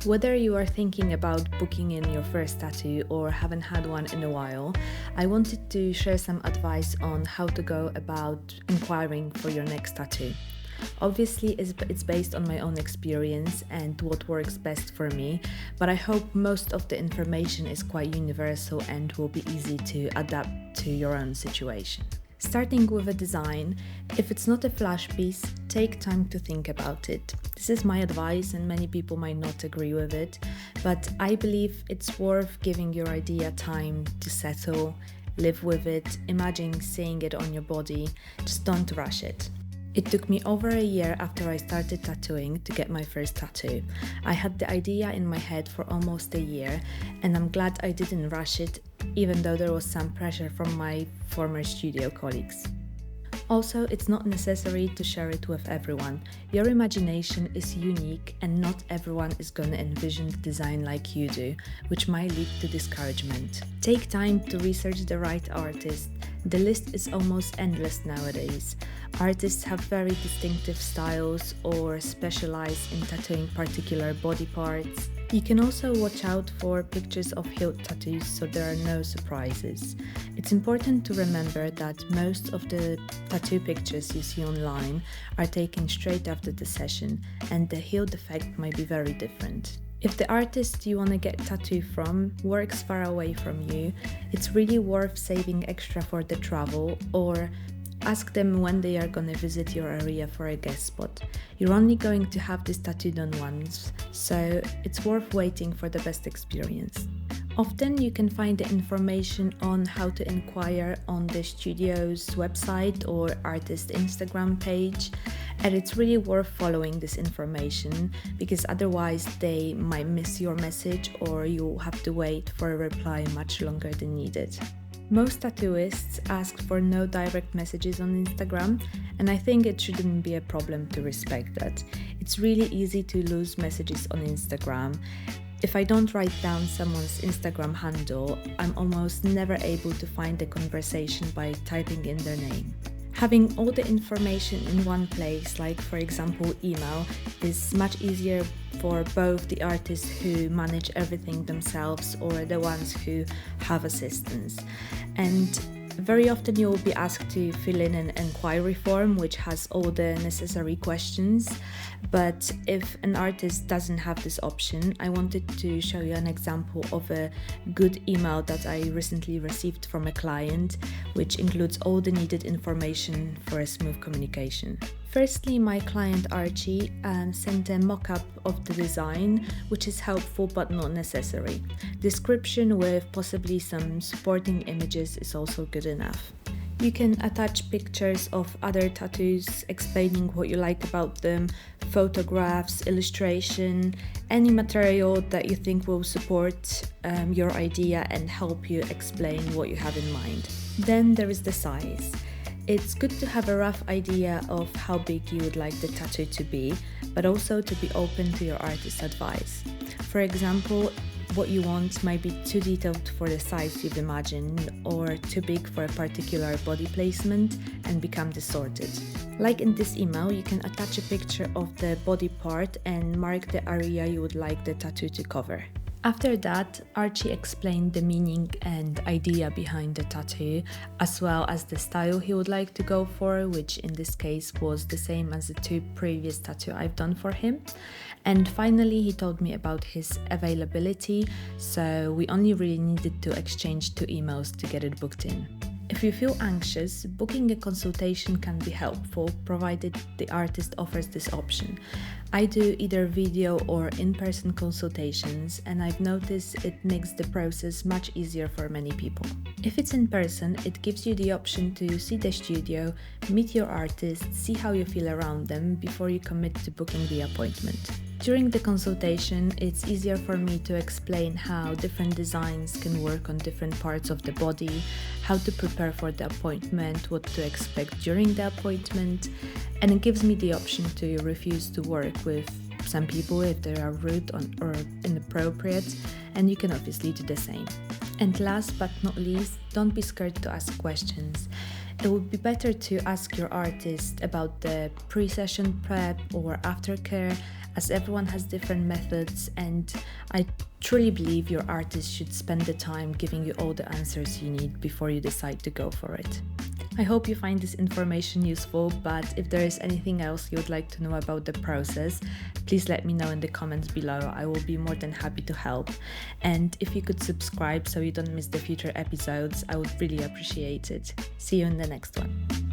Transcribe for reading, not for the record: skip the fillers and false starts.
Whether you are thinking about booking in your first tattoo or haven't had one in a while, I wanted to share some advice on how to go about inquiring for your next tattoo. Obviously, it's based on my own experience and what works best for me, but I hope most of the information is quite universal and will be easy to adapt to your own situation. Starting with a design, if it's not a flash piece, take time to think about it. This is my advice and many people might not agree with it, but I believe it's worth giving your idea time to settle, live with it, imagine seeing it on your body, just don't rush it. It took me over a year after I started tattooing to get my first tattoo. I had the idea in my head for almost a year, and I'm glad I didn't rush it, even though there was some pressure from my former studio colleagues. Also, it's not necessary to share it with everyone. Your imagination is unique and not everyone is gonna envision the design like you do, which might lead to discouragement. Take time to research the right artist. The list is almost endless nowadays. Artists have very distinctive styles or specialize in tattooing particular body parts. You can also watch out for pictures of healed tattoos so there are no surprises. It's important to remember that most of the tattoo pictures you see online are taken straight after the session, and the healed effect might be very different. If the artist you want to get tattoo from works far away from you, it's really worth saving extra for the travel, or ask them when they are going to visit your area for a guest spot. You're only going to have this tattoo done once, so it's worth waiting for the best experience. Often you can find the information on how to inquire on the studio's website or artist Instagram page, and it's really worth following this information because otherwise they might miss your message or you'll have to wait for a reply much longer than needed. Most tattooists ask for no direct messages on Instagram, and I think it shouldn't be a problem to respect that. It's really easy to lose messages on Instagram. If I don't write down someone's Instagram handle, I'm almost never able to find the conversation by typing in their name. Having all the information in one place, like for example email, is much easier for both the artists who manage everything themselves or the ones who have assistants. And very often you will be asked to fill in an inquiry form which has all the necessary questions, but if an artist doesn't have this option, I wanted to show you an example of a good email that I recently received from a client, which includes all the needed information for a smooth communication. Firstly, my client Archie sent a mock-up of the design, which is helpful but not necessary. Description with possibly some supporting images is also good enough. You can attach pictures of other tattoos explaining what you like about them, photographs, illustration, any material that you think will support your idea and help you explain what you have in mind. Then there is the size. It's good to have a rough idea of how big you would like the tattoo to be, but also to be open to your artist's advice. For example, what you want might be too detailed for the size you've imagined or too big for a particular body placement and become distorted. Like in this email, you can attach a picture of the body part and mark the area you would like the tattoo to cover. After that, Archie explained the meaning and idea behind the tattoo, as well as the style he would like to go for, which in this case was the same as the two previous tattoos I've done for him. And finally, he told me about his availability, so we only really needed to exchange 2 emails to get it booked in. If you feel anxious, booking a consultation can be helpful, provided the artist offers this option. I do either video or in-person consultations, and I've noticed it makes the process much easier for many people. If it's in person, it gives you the option to see the studio, meet your artist, see how you feel around them before you commit to booking the appointment. During the consultation, it's easier for me to explain how different designs can work on different parts of the body, how to prepare for the appointment, what to expect during the appointment, and it gives me the option to refuse to work with some people if they are rude or inappropriate, and you can obviously do the same. And last but not least, don't be scared to ask questions. It would be better to ask your artist about the pre-session prep or aftercare, as everyone has different methods, and I truly believe your artist should spend the time giving you all the answers you need before you decide to go for it. I hope you find this information useful, but if there is anything else you would like to know about the process, please let me know in the comments below. I will be more than happy to help. And if you could subscribe so you don't miss the future episodes, I would really appreciate it. See you in the next one.